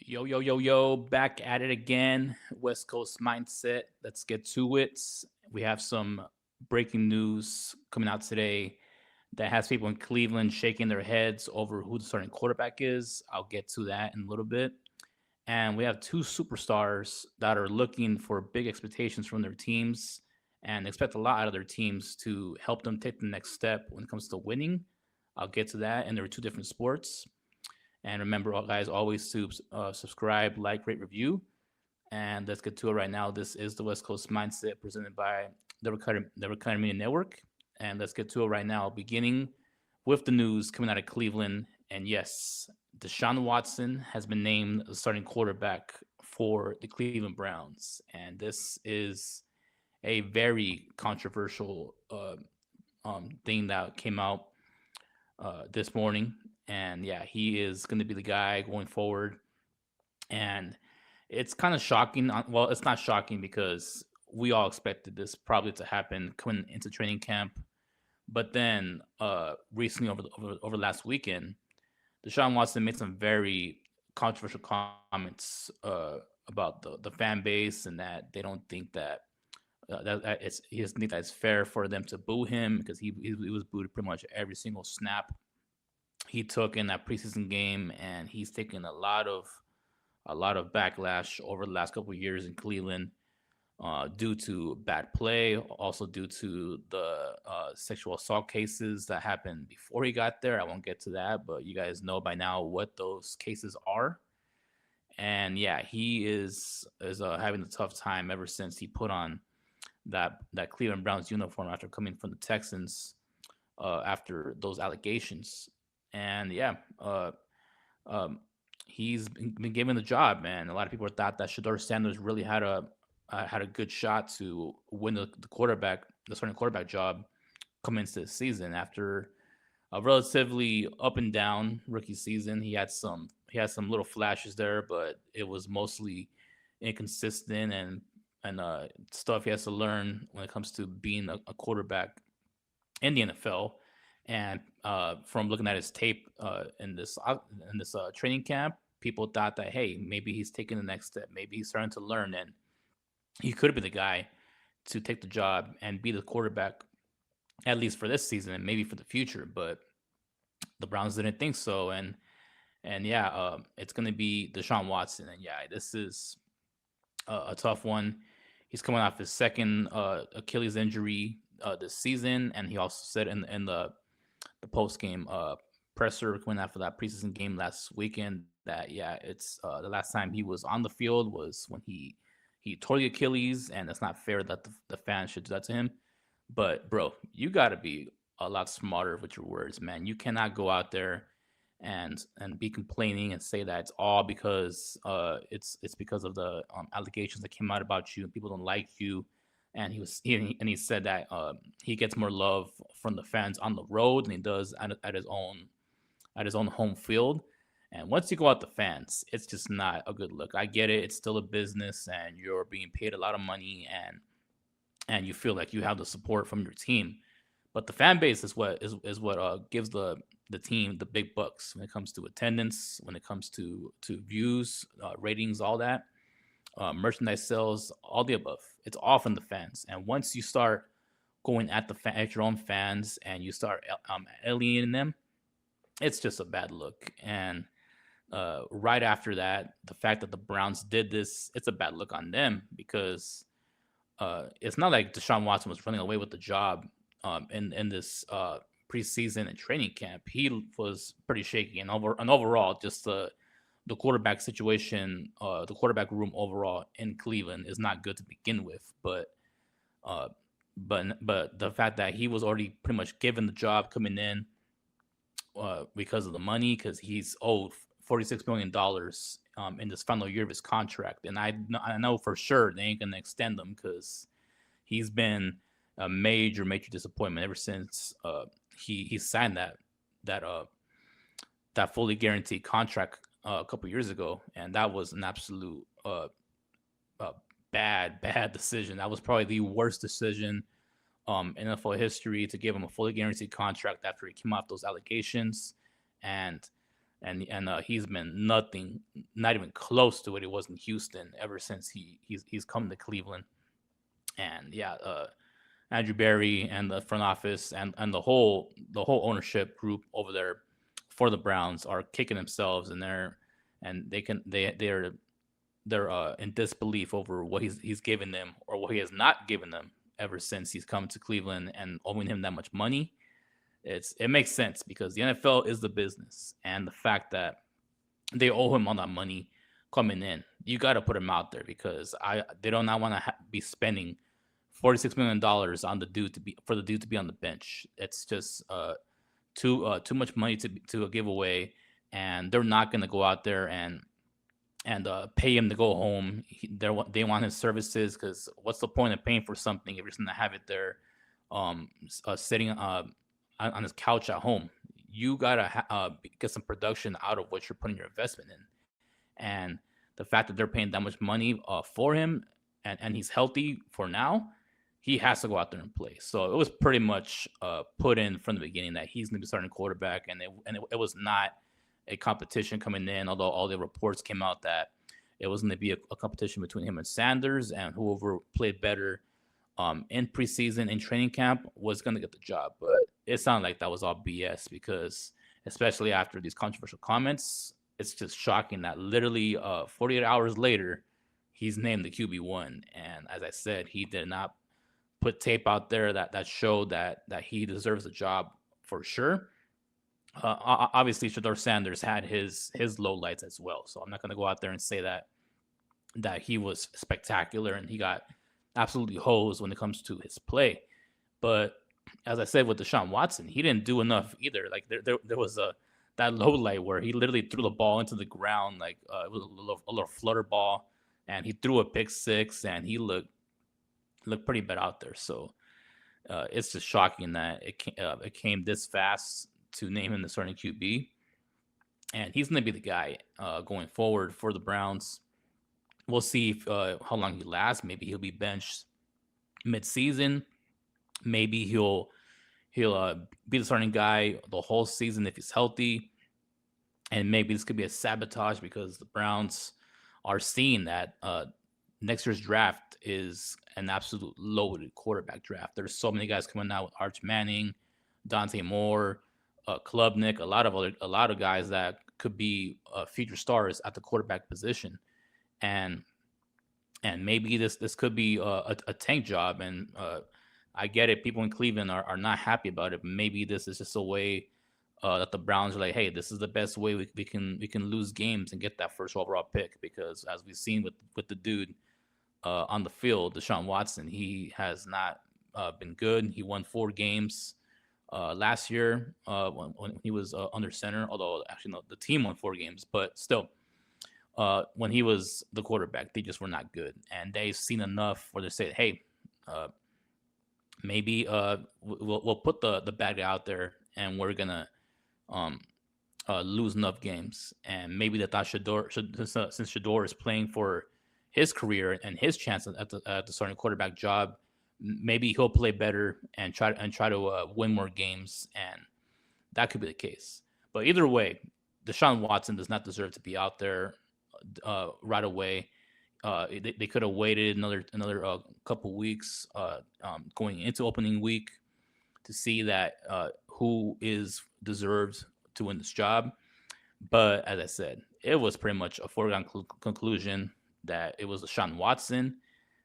Yo, yo, yo, yo, back at it again. West Coast mindset. Let's get to it. We have some breaking news coming out today that has people in Cleveland shaking their heads over who the starting quarterback is. I'll get to that in a little bit. And we have two superstars that are looking for big expectations from their teams and expect a lot out of their teams to help them take the next step when it comes to winning. I'll get to that. And there are two different sports. And remember, guys, always to subscribe, like, rate, review. And let's get to it right now. This is the West Coast Mindset presented by the Recurrent Media Network. And let's get to it right now, beginning with the news coming out of Cleveland. And yes, Deshaun Watson has been named the starting quarterback for the Cleveland Browns. And this is a very controversial thing that came out this morning. And yeah, he is going to be the guy going forward. And it's kind of shocking. Well, it's not shocking because we all expected this probably to happen coming into training camp. But then recently, over last weekend, Deshaun Watson made some very controversial comments about the fan base and that they don't think that he doesn't think that it's fair for them to boo him because he was booed pretty much every single snap he took in that preseason game, and he's taken a lot of backlash over the last couple of years in Cleveland due to bad play, also due to the sexual assault cases that happened before he got there. I won't get to that, but you guys know by now what those cases are. And yeah, he is having a tough time ever since he put on that Cleveland Browns uniform after coming from the Texans after those allegations. And yeah, um, he's been given the job, man. A lot of people thought that Shador Sanders really had a good shot to win the starting quarterback job coming into the season after a relatively up and down rookie season. He had some little flashes there, but it was mostly inconsistent and stuff he has to learn when it comes to being a quarterback in the NFL. And from looking at his tape in this training camp, people thought that hey, maybe he's taking the next step. Maybe he's starting to learn, and he could be the guy to take the job and be the quarterback at least for this season and maybe for the future. But the Browns didn't think so, and yeah, it's going to be Deshaun Watson, and yeah, this is a tough one. He's coming off his second Achilles injury this season, and he also said in the post game presser coming after that preseason game last weekend that yeah, it's the last time he was on the field was when he tore the Achilles, and it's not fair that the fans should do that to him. But bro, you got to be a lot smarter with your words, man. You cannot go out there and be complaining and say that it's all because it's because of the allegations that came out about you and people don't like you. And he said that he gets more love from the fans on the road than he does at his own home field. And once you go out the fans, it's just not a good look. I get it; it's still a business, and you're being paid a lot of money, and you feel like you have the support from your team. But the fan base is what gives the team the big bucks when it comes to attendance, when it comes to views, ratings, all that, merchandise sales, all the above. It's all from the fans. And once you start going at your own fans and you start alienating them, it's just a bad look. And right after that, the fact that the Browns did this, it's a bad look on them because it's not like Deshaun Watson was running away with the job in this preseason and training camp. He was pretty shaky, and overall, just the quarterback situation, the quarterback room overall in Cleveland is not good to begin with. Uh, but the fact that he was already pretty much given the job coming in because of the money, because he's owed $46 million in this final year of his contract, and I know for sure they ain't gonna extend him because he's been a major disappointment ever since he signed that uh that fully guaranteed contract a couple years ago, and that was an absolute uh bad decision. That was probably the worst decision in NFL history to give him a fully guaranteed contract after he came off those allegations. And and he's been nothing, not even close to what he was in Houston ever since he's come to Cleveland. And yeah, Andrew Berry and the front office and the whole ownership group over there for the Browns are kicking themselves, and they're in disbelief over what he's given them or what he has not given them ever since he's come to Cleveland and owing him that much money. It makes sense because the NFL is the business, and the fact that they owe him all that money coming in, you got to put him out there because they do not want to be spending $46 million on the dude for the dude to be on the bench. It's just too much money to give away, and they're not going to go out there and pay him to go home. They want his services because what's the point of paying for something if you're just going to have it there, sitting on his couch at home? You gotta get some production out of what you're putting your investment in, and the fact that they're paying that much money for him, and he's healthy for now, he has to go out there and play. So it was pretty much put in from the beginning that he's going to be starting quarterback, and it was not a competition coming in. Although all the reports came out that it was going to be a competition between him and Sanders, and whoever played better in preseason in training camp was going to get the job. But it sounded like that was all BS because, especially after these controversial comments, it's just shocking that literally 48 hours later, he's named the QB1. And as I said, he did not put tape out there that showed that he deserves a job for sure. Obviously, Shedeur Sanders had his low lights as well, so I'm not going to go out there and say that he was spectacular and he got absolutely hosed when it comes to his play. But as I said with Deshaun Watson, he didn't do enough either. Like there was that low light where he literally threw the ball into the ground, like it was a little flutter ball, and he threw a pick six, and he looked pretty bad out there. So it's just shocking that it came this fast to name him the starting QB, and he's going to be the guy going forward for the Browns. We'll see if, how long he lasts. Maybe he'll be benched mid-season. Maybe he'll be the starting guy the whole season if he's healthy. And maybe this could be a sabotage because the Browns are seeing that next year's draft is an absolute loaded quarterback draft. There's so many guys coming out with Arch Manning, Dante Moore, Klubnik, a lot of guys that could be future stars at the quarterback position, and maybe this could be a tank job. And I get it, people in Cleveland are not happy about it. But maybe this is just a way that the Browns are like, hey, this is the best way we can lose games and get that first overall pick, because as we've seen with the dude on the field, Deshaun Watson, he has not been good. He won 4 games last year when he was under center, although actually no, the team won 4 games, but still, when he was the quarterback, they just were not good, and they've seen enough where they say, hey, maybe we'll put the bad guy out there, and we're gonna lose enough games, and maybe that Shedeur, since Shedeur is playing for his career and his chance at the starting quarterback job, maybe he'll play better and try to win more games, and that could be the case. But either way, Deshaun Watson does not deserve to be out there right away. They could have waited another couple weeks going into opening week to see that who is deserved to win this job. But as I said, it was pretty much a foregone conclusion that it was Deshaun Watson,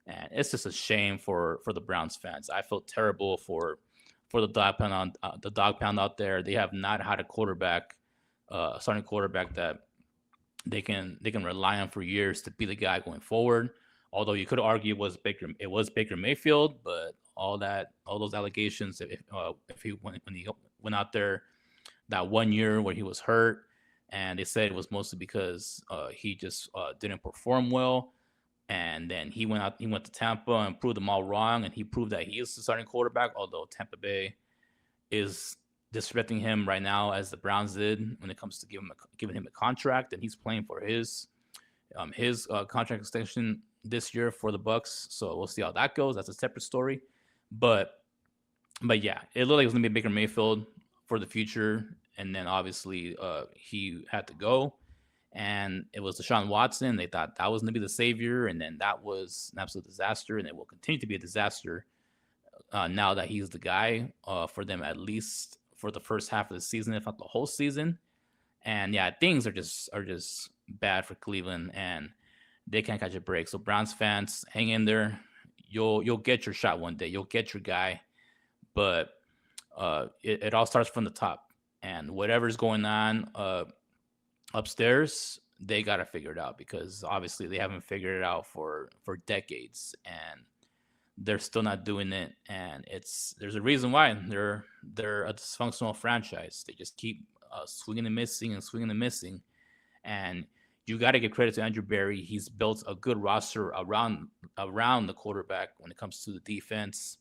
and it's just a shame for the Browns fans. I feel terrible for the dog pound out there. They have not had a quarterback, a starting quarterback that they can rely on for years to be the guy going forward. Although you could argue it was Baker Mayfield, but all those allegations, if he when he went out there that 1 year where he was hurt, and they said it was mostly because he just didn't perform well. And then he went to Tampa and proved them all wrong, and he proved that he is the starting quarterback, although Tampa Bay is disrespecting him right now as the Browns did when it comes to giving him a contract, and he's playing for his contract extension this year for the Bucks. So we'll see how that goes. That's a separate story. But yeah, it looked like it was going to be Baker Mayfield for the future, and then obviously he had to go, and it was Deshaun Watson. They thought that was going to be the savior, and then that was an absolute disaster, and it will continue to be a disaster now that he's the guy for them, at least for the first half of the season, if not the whole season. And yeah, things are just bad for Cleveland, and they can't catch a break. So Browns fans, hang in there. You'll get your shot one day. You'll get your guy, but it all starts from the top, and whatever's going on upstairs, they got to figure it out, because obviously they haven't figured it out for decades, and they're still not doing it. And there's a reason why they're a dysfunctional franchise. They just keep swinging and missing and swinging and missing. And you got to give credit to Andrew Berry. He's built a good roster around the quarterback when it comes to the defense,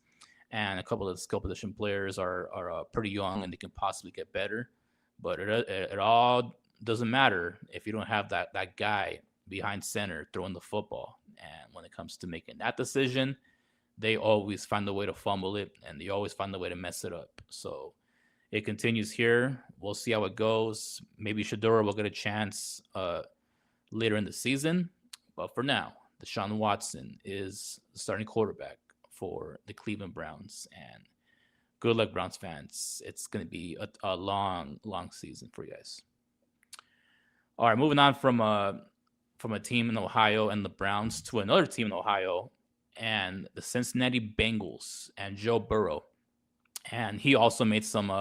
and a couple of the skill position players are pretty young and they can possibly get better. But it all doesn't matter if you don't have that guy behind center throwing the football. And when it comes to making that decision, they always find a way to fumble it, and they always find a way to mess it up. So it continues here. We'll see how it goes. Maybe Shadura will get a chance later in the season. But for now, Deshaun Watson is the starting quarterback for the Cleveland Browns. And good luck, Browns fans. It's going to be a long, long season for you guys. All right, moving on from a team in Ohio and the Browns to another team in Ohio and the Cincinnati Bengals and Joe Burrow. And he also made some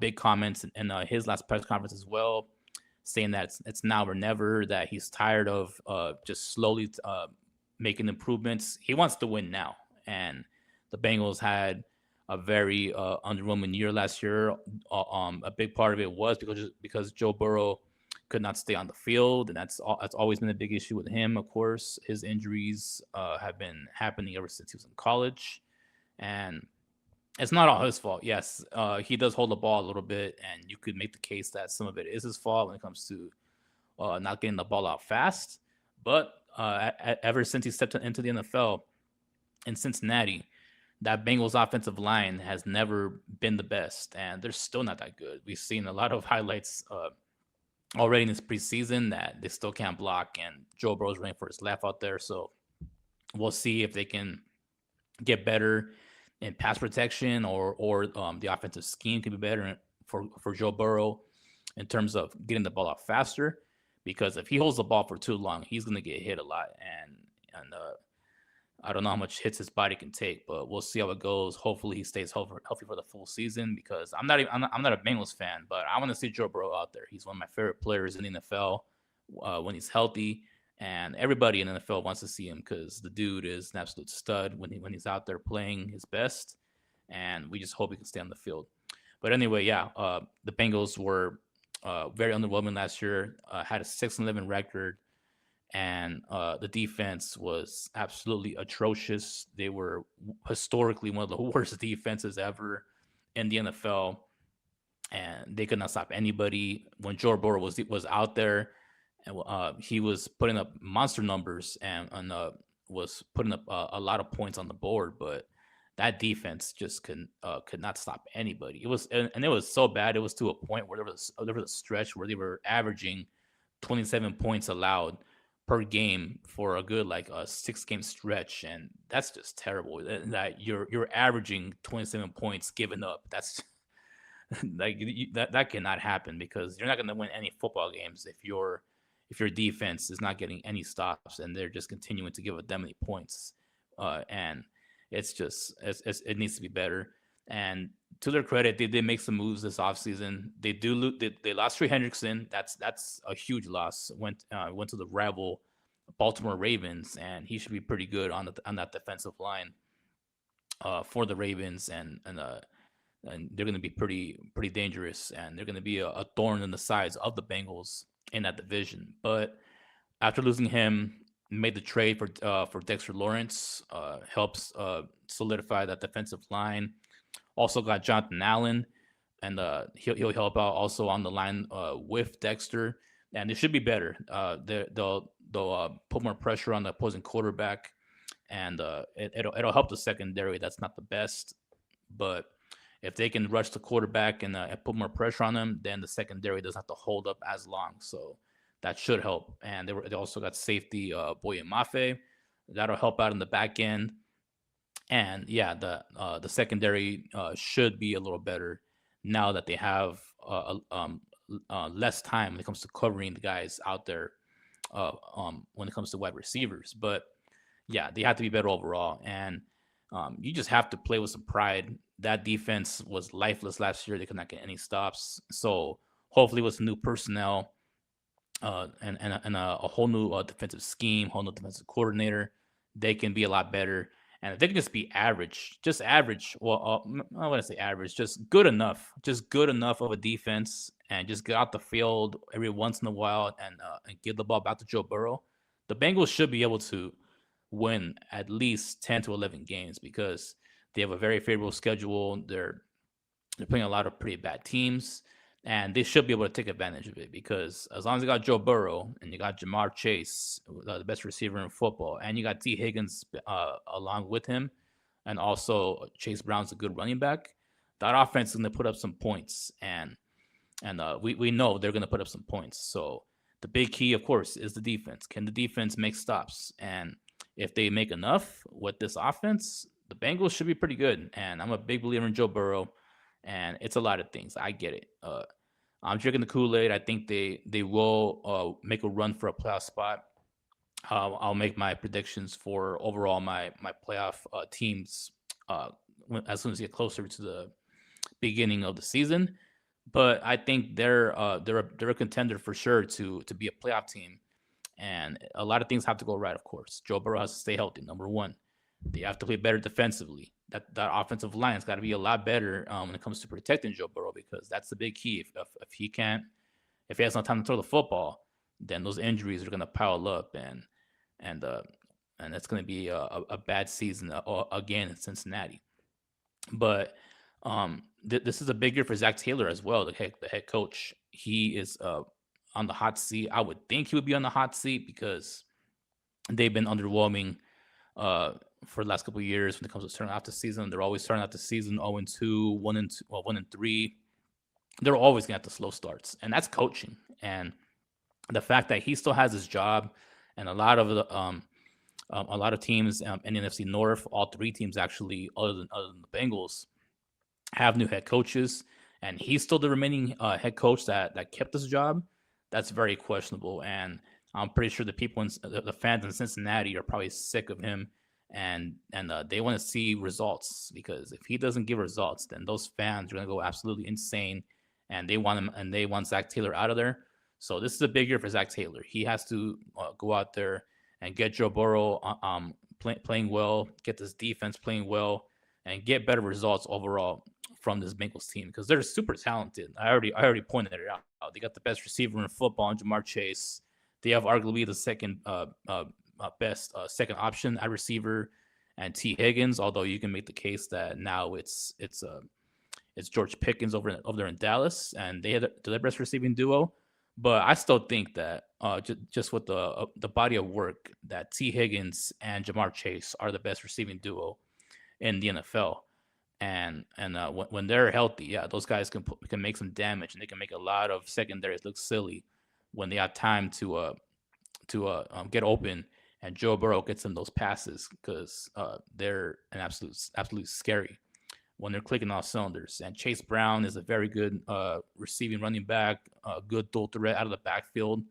big comments in his last press conference as well, saying that it's now or never, that he's tired of just slowly making improvements. He wants to win now. And the Bengals had a very underwhelming year last year. A big part of it was because Joe Burrow could not stay on the field, and that's always been a big issue with him. Of course, his injuries have been happening ever since he was in college, and it's not all his fault. Yes, he does hold the ball a little bit, and you could make the case that some of it is his fault when it comes to not getting the ball out fast. But ever since he stepped into the NFL in Cincinnati, that Bengals offensive line has never been the best, and they're still not that good. We've seen a lot of highlights already in this preseason that they still can't block, and Joe Burrow's running for his life out there. So we'll see if they can get better in pass protection, or the offensive scheme can be better for Joe Burrow in terms of getting the ball out faster. Because if he holds the ball for too long, he's going to get hit a lot, and I don't know how much hits his body can take, but we'll see how it goes. Hopefully, he stays healthy for the full season, because I'm not a Bengals fan, but I want to see Joe Burrow out there. He's one of my favorite players in the NFL when he's healthy, and everybody in the NFL wants to see him because the dude is an absolute stud when he's out there playing his best, and we just hope he can stay on the field. But anyway, yeah, the Bengals were very underwhelming last year. Had a 6-11 record. And the defense was absolutely atrocious. They were historically one of the worst defenses ever in the NFL, and they could not stop anybody. When Joe Burrow was out there, and he was putting up monster numbers and was putting up a lot of points on the board, but that defense just could not stop anybody. It was and it was so bad. It was to a point where there was a stretch where they were averaging 27 points allowed per game for a good like a 6-game stretch, and that's just terrible. That you're averaging 27 points given up. That's like that cannot happen, because you're not going to win any football games if your defense is not getting any stops and they're just continuing to give up that many points. And it needs to be better. And to their credit, they did make some moves this offseason. They lost Trey Hendrickson. That's a huge loss. Went to the rival Baltimore Ravens, and he should be pretty good on that defensive line for the Ravens, and they're going to be pretty dangerous, and they're going to be a thorn in the sides of the Bengals in that division. But after losing him, made the trade for Dexter Lawrence, helps solidify that defensive line. Also got Jonathan Allen, and he'll help out also on the line with Dexter, and it should be better. They'll put more pressure on the opposing quarterback, and it'll help the secondary. That's not the best, but if they can rush the quarterback and put more pressure on them, then the secondary doesn't have to hold up as long. So that should help. And they also got safety Boye Mafe. That'll help out in the back end. And yeah, the secondary should be a little better now that they have less time when it comes to covering the guys out there when it comes to wide receivers. But yeah, they have to be better overall. And you just have to play with some pride. That defense was lifeless last year. They could not get any stops. So hopefully, with some new personnel and a whole new defensive scheme, whole new defensive coordinator, they can be a lot better. And if they can just be average, just average. Well, I want to say average, just good enough of a defense, and just get out the field every once in a while and give the ball back to Joe Burrow. The Bengals should be able to win at least 10 to 11 games because they have a very favorable schedule. They're playing a lot of pretty bad teams, and they should be able to take advantage of it because as long as you got Joe Burrow and you got Jamar Chase, the best receiver in football, and you got T. Higgins along with him, and also Chase Brown's a good running back, that offense is going to put up some points, and we know they're going to put up some points. So the big key, of course, is the defense. Can the defense make stops? And if they make enough with this offense, the Bengals should be pretty good. And I'm a big believer in Joe Burrow, and it's a lot of things. I get it. I'm drinking the Kool-Aid. I think they will make a run for a playoff spot. I'll make my predictions for overall my playoff teams as soon as we get closer to the beginning of the season. But I think they're a contender for sure to be a playoff team. And a lot of things have to go right, of course. Joe Burrow has to stay healthy. Number one, they have to play better defensively. That offensive line's got to be a lot better when it comes to protecting Joe Burrow because that's the big key. If if he has no time to throw the football, then those injuries are going to pile up and uh, and it's going to be a bad season again in Cincinnati. But this is a big year for Zach Taylor as well, the head coach. He is on the hot seat. I would think he would be on the hot seat because they've been underwhelming for the last couple of years when it comes to starting off the season. They're always starting out the season 0-2, 1-2, 1-3. They're always gonna have the slow starts, and that's coaching. And the fact that he still has his job, and a lot of teams in the NFC North, all three teams actually, other than the Bengals, have new head coaches, and he's still the remaining head coach that kept this job. That's very questionable, and I'm pretty sure the people the fans in Cincinnati are probably sick of him, and they want to see results because if he doesn't give results, then those fans are gonna go absolutely insane, and they want him and they want Zach Taylor out of there. So this is a big year for Zach Taylor. He has to go out there and get Joe Burrow playing well, get this defense playing well, and get better results overall from this Bengals team because they're super talented. I already pointed it out. They got the best receiver in football, Jamar Chase. They have arguably the second best second option at receiver, and T Higgins. Although you can make the case that now it's George Pickens over there in Dallas, and they had the best receiving duo. But I still think that just with the body of work that T Higgins and Jamar Chase are the best receiving duo in the NFL. And when they're healthy, yeah, those guys can make some damage, and they can make a lot of secondaries look silly when they have time to get open, and Joe Burrow gets them those passes because they're an absolute scary when they're clicking off cylinders. And Chase Brown is a very good receiving running back, a good dual threat out of the backfield.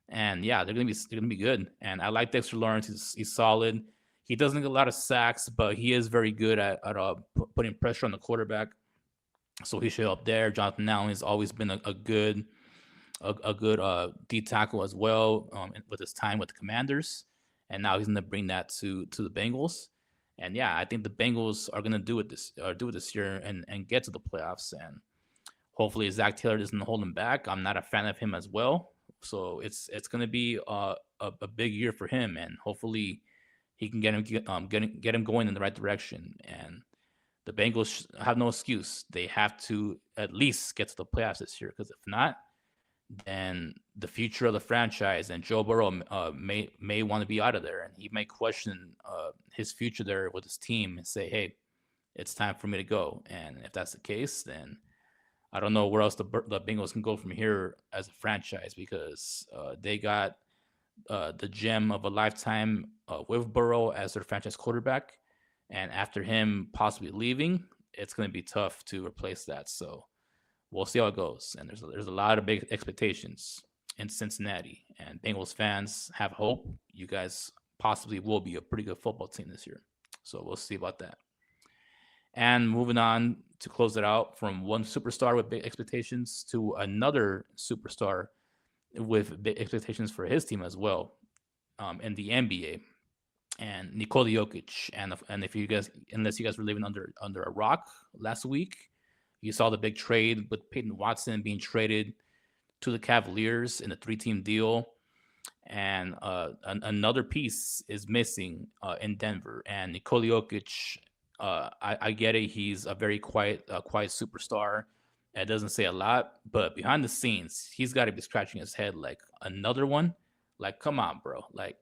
And yeah, they're gonna be good. And I like Dexter Lawrence. He's solid. He doesn't get a lot of sacks, but he is very good at putting pressure on the quarterback. So he should help there. Jonathan Allen has always been a good D tackle as well with his time with the Commanders, and now he's going to bring that to the Bengals. And yeah, I think the Bengals are going to do it this year and get to the playoffs. And hopefully Zach Taylor doesn't hold him back. I'm not a fan of him as well, so it's going to be a big year for him, and hopefully he can get him going in the right direction. And the Bengals have no excuse. They have to at least get to the playoffs this year, because if not, then the future of the franchise and Joe Burrow may want to be out of there, and he may question his future there with his team and say, "Hey, it's time for me to go. And if that's the case, then I don't know where else the Bengals can go from here as a franchise, because they got the gem of a lifetime with Burrow as their franchise quarterback, and after him possibly leaving, it's going to be tough to replace that. So we'll see how it goes. And there's a lot of big expectations in Cincinnati, and Bengals fans have hope. You guys possibly will be a pretty good football team this year. So we'll see about that. And moving on to close it out, from one superstar with big expectations to another superstar with big expectations for his team as well, in the NBA, and Nikola Jokic. And if you guys, unless you guys were living under a rock last week, you saw the big trade with Peyton Watson being traded to the Cavaliers in a 3-team deal. And another piece is missing in Denver. And Nikola Jokic, I get it. He's a very quiet superstar. It doesn't say a lot, but behind the scenes, he's got to be scratching his head like, another one. Like, come on, bro. Like,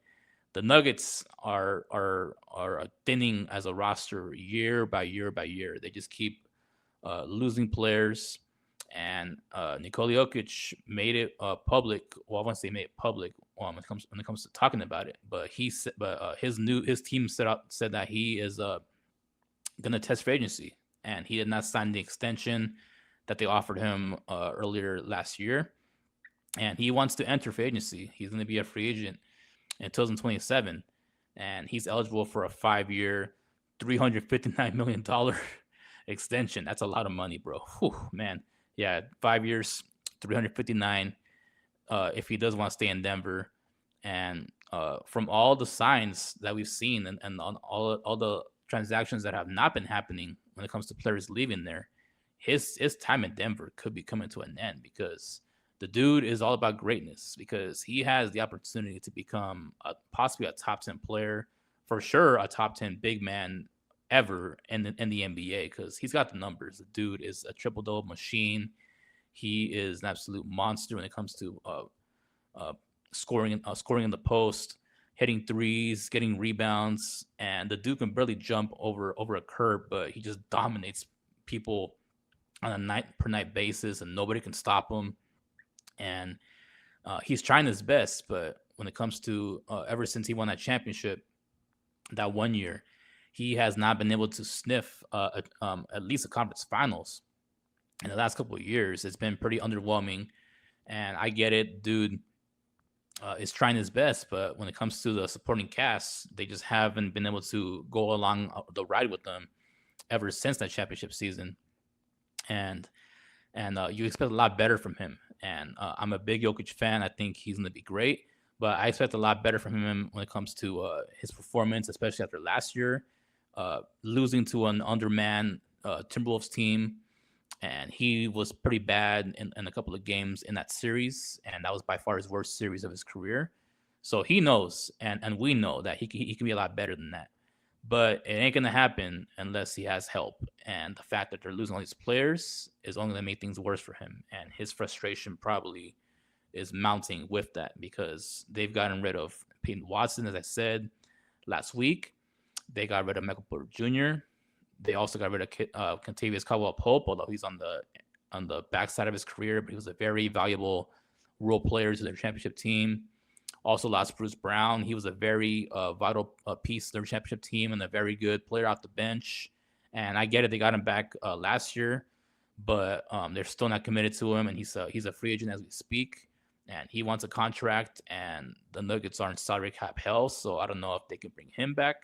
the Nuggets are thinning as a roster year by year by year. They just keep losing players. And Nikola Jokic made it public. Well, I want to say made it public when it comes to talking about it. But his team said that he is gonna test free agency, and he did not sign the extension that they offered him earlier last year. And he wants to enter free agency. He's going to be a free agent in 2027, and he's eligible for a 5-year, $359 million extension. That's a lot of money, bro. Whew, man. Yeah, 5 years, 359. If he does want to stay in Denver, and from all the signs that we've seen, and on all the transactions that have not been happening when it comes to players leaving there, his time in Denver could be coming to an end, because the dude is all about greatness, because he has the opportunity to become possibly a top 10 player, for sure a top 10 big man ever in the NBA, because he's got the numbers. The dude is a triple-double machine. He is an absolute monster when it comes to scoring in the post, hitting threes, getting rebounds, and the dude can barely jump over a curb, but he just dominates people on a night per night basis, and nobody can stop him. And he's trying his best, but when it comes to ever since he won that championship that 1 year, he has not been able to sniff at least a conference finals. In the last couple of years, it's been pretty underwhelming. And I get it, dude is trying his best, but when it comes to the supporting cast, they just haven't been able to go along the ride with them ever since that championship season. And you expect a lot better from him. And I'm a big Jokic fan. I think he's going to be great, but I expect a lot better from him when it comes to his performance, especially after last year, losing to an undermanned Timberwolves team. And he was pretty bad in a couple of games in that series, and that was by far his worst series of his career. So he knows, and we know that he can be a lot better than that. But it ain't going to happen unless he has help. And the fact that they're losing all these players is only going to make things worse for him. And his frustration probably is mounting with that, because they've gotten rid of Peyton Watson, as I said last week. They got rid of Michael Porter Jr. They also got rid of Kentavious Caldwell-Pope, although he's on the backside of his career, but he was a very valuable role player to their championship team. Also lost Bruce Brown. He was a very vital piece of their championship team and a very good player off the bench. And I get it, they got him back last year, but they're still not committed to him. And he's a free agent as we speak. And he wants a contract, and the Nuggets are in salary cap hell, so I don't know if they can bring him back.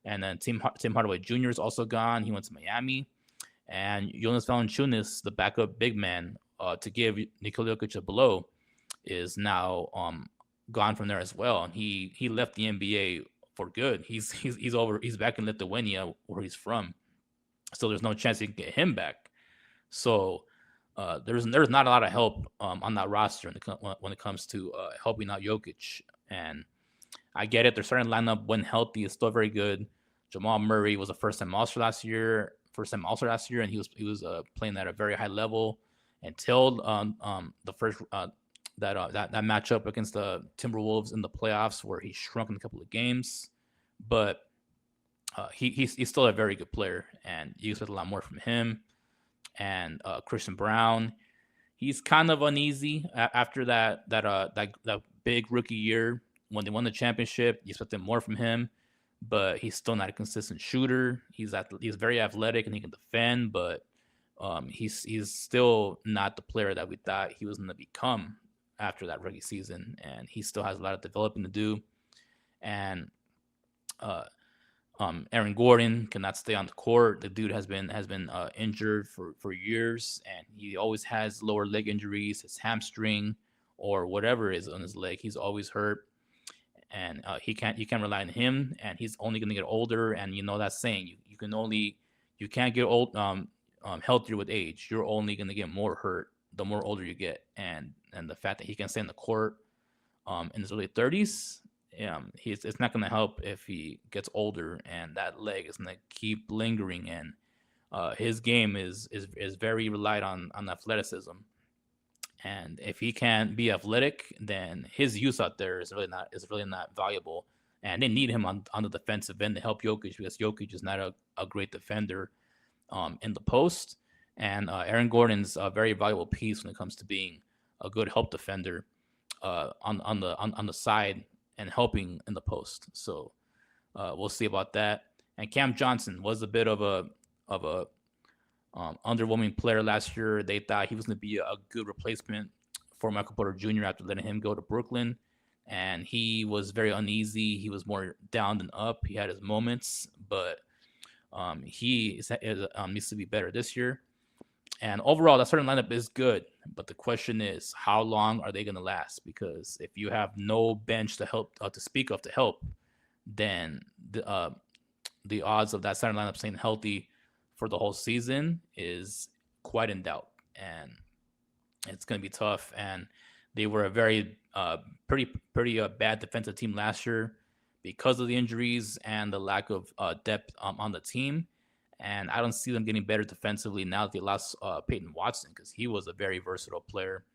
And then Tim Hardaway Jr. is also gone. He went to Miami. And Jonas Valanciunas, the backup big man to give Nikola Jokic a blow, is now gone from there as well, and he left the NBA for good. He's over. He's back in Lithuania, where he's from. So there's no chance you can get him back. So there's not a lot of help on that roster when it comes to helping out Jokic. And I get it. Their starting lineup, when healthy, is still very good. Jamal Murray was a first-time All-Star last year, and he was playing at a very high level until the first that matchup against the Timberwolves in the playoffs, where he shrunk in a couple of games. But He's still a very good player, and you expect a lot more from him. And Christian Brown, he's kind of uneasy after that big rookie year when they won the championship. You expected more from him, but he's still not a consistent shooter. He's very athletic and he can defend, but he's still not the player that we thought he was going to become after that rookie season, and he still has a lot of developing to do. And uh, Aaron Gordon cannot stay on the court. The dude has been injured for years, and he always has lower leg injuries, his hamstring or whatever is on his leg. He's always hurt, and you can't rely on him. And he's only going to get older. And you know that saying, you can't get healthier with age. You're only going to get more hurt the more older you get. And the fact that he can stay in the court in his early 30s, it's not going to help if he gets older and that leg is going to keep lingering. And his game is very relied on athleticism. And if he can't be athletic, then his use out there is really not valuable. And they need him on the defensive end to help Jokic, because Jokic is not a great defender in the post. And Aaron Gordon's a very valuable piece when it comes to being a good help defender on the side and helping in the post. So we'll see about that. And Cam Johnson was a bit of a underwhelming player last year. They thought he was going to be a good replacement for Michael Porter Jr. after letting him go to Brooklyn, and he was very uneasy. He was more down than up. He had his moments, but he needs to be better this year. And overall, that starting lineup is good, but the question is, how long are they going to last? Because if you have no bench to help to speak of to help, then the odds of that starting lineup staying healthy for the whole season is quite in doubt, and it's going to be tough. And they were a very pretty bad defensive team last year because of the injuries and the lack of depth on the team. And I don't see them getting better defensively now that they lost Peyton Watson, because he was a very versatile player,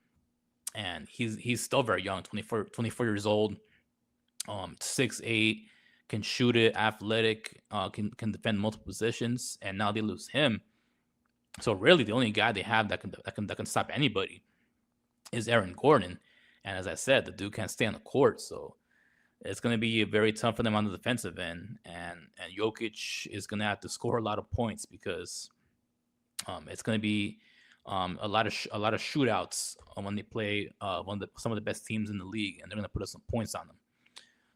and he's still very young, 24 years old, 6'8", can shoot it, athletic, can defend multiple positions, and now they lose him. So really, the only guy they have that can stop anybody is Aaron Gordon. And as I said, the dude can't stay on the court, so it's going to be very tough for them on the defensive end. And Jokic is going to have to score a lot of points, because it's going to be a lot of shootouts when they play some of the best teams in the league, and they're going to put up some points on them.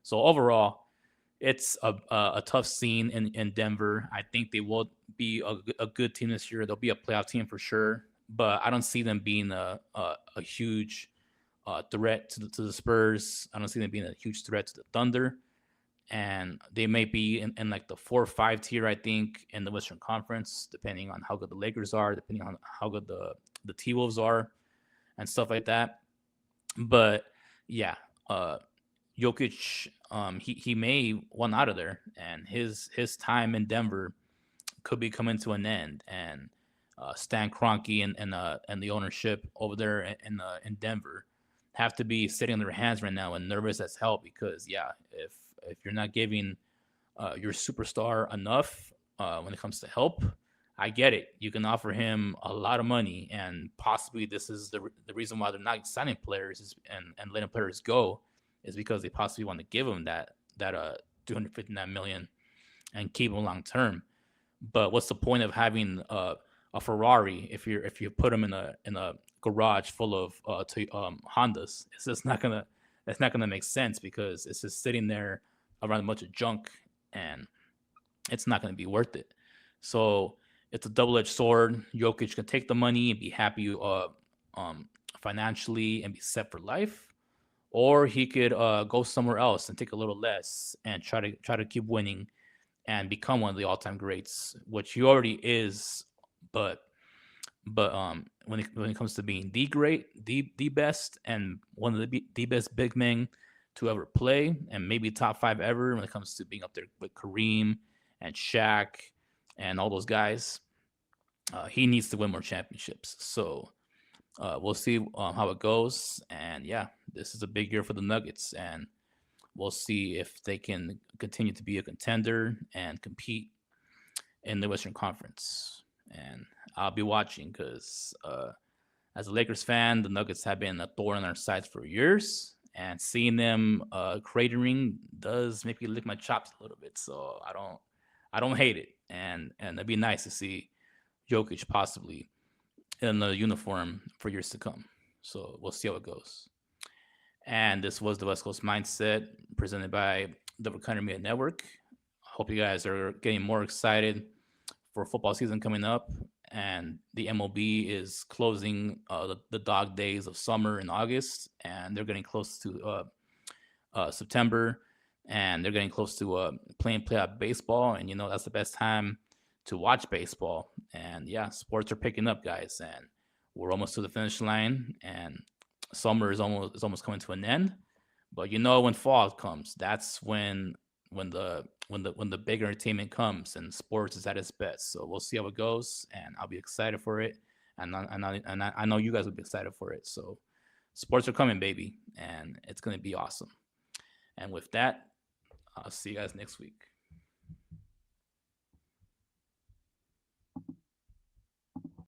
So overall, it's a tough scene in Denver. I think they will be a good team this year. They'll be a playoff team for sure, but I don't see them being a huge threat to the Spurs. I don't see them being a huge threat to the Thunder. And they may be in like the 4 or 5 tier, I think, in the Western Conference, depending on how good the Lakers are, depending on how good the T-Wolves are, and stuff like that. But yeah, Jokic, he may want out of there, and his time in Denver could be coming to an end. And Stan Kroenke and the ownership over there in Denver have to be sitting on their hands right now and nervous as hell, because if you're not giving your superstar enough when it comes to help, I get it. You can offer him a lot of money, and possibly this is the reason why they're not signing players and letting players go, is because they possibly want to give him that 259 million and keep him long term. But what's the point of having a Ferrari if you put him in a garage full of Hondas? It's not gonna make sense, because it's just sitting there around a bunch of junk, and it's not gonna be worth it. So it's a double-edged sword. Jokic can take the money and be happy financially and be set for life, or he could go somewhere else and take a little less and try to keep winning and become one of the all-time greats, which he already is. But when it comes to being the great, the best, and one of the best big men to ever play, and maybe top 5 ever when it comes to being up there with Kareem and Shaq and all those guys, he needs to win more championships. So we'll see how it goes. And yeah, this is a big year for the Nuggets, and we'll see if they can continue to be a contender and compete in the Western Conference. And I'll be watching because as a Lakers fan, the Nuggets have been a thorn in our sides for years, and seeing them cratering does make me lick my chops a little bit. So I don't hate it, and it'd be nice to see Jokic possibly in the uniform for years to come. So we'll see how it goes. And this was the West Coast Mindset presented by the Recovery Media Network. Hope you guys are getting more excited for football season coming up. And the MLB is closing the dog days of summer in August, and they're getting close to September, and they're getting close to playing playoff baseball. And that's the best time to watch baseball. And yeah, sports are picking up, guys, and we're almost to the finish line. And summer is almost coming to an end. But when fall comes, that's when the big entertainment comes and sports is at its best. So we'll see how it goes, and I'll be excited for it, and I know you guys will be excited for it. So sports are coming, baby, and it's gonna be awesome. And with that, I'll see you guys next week.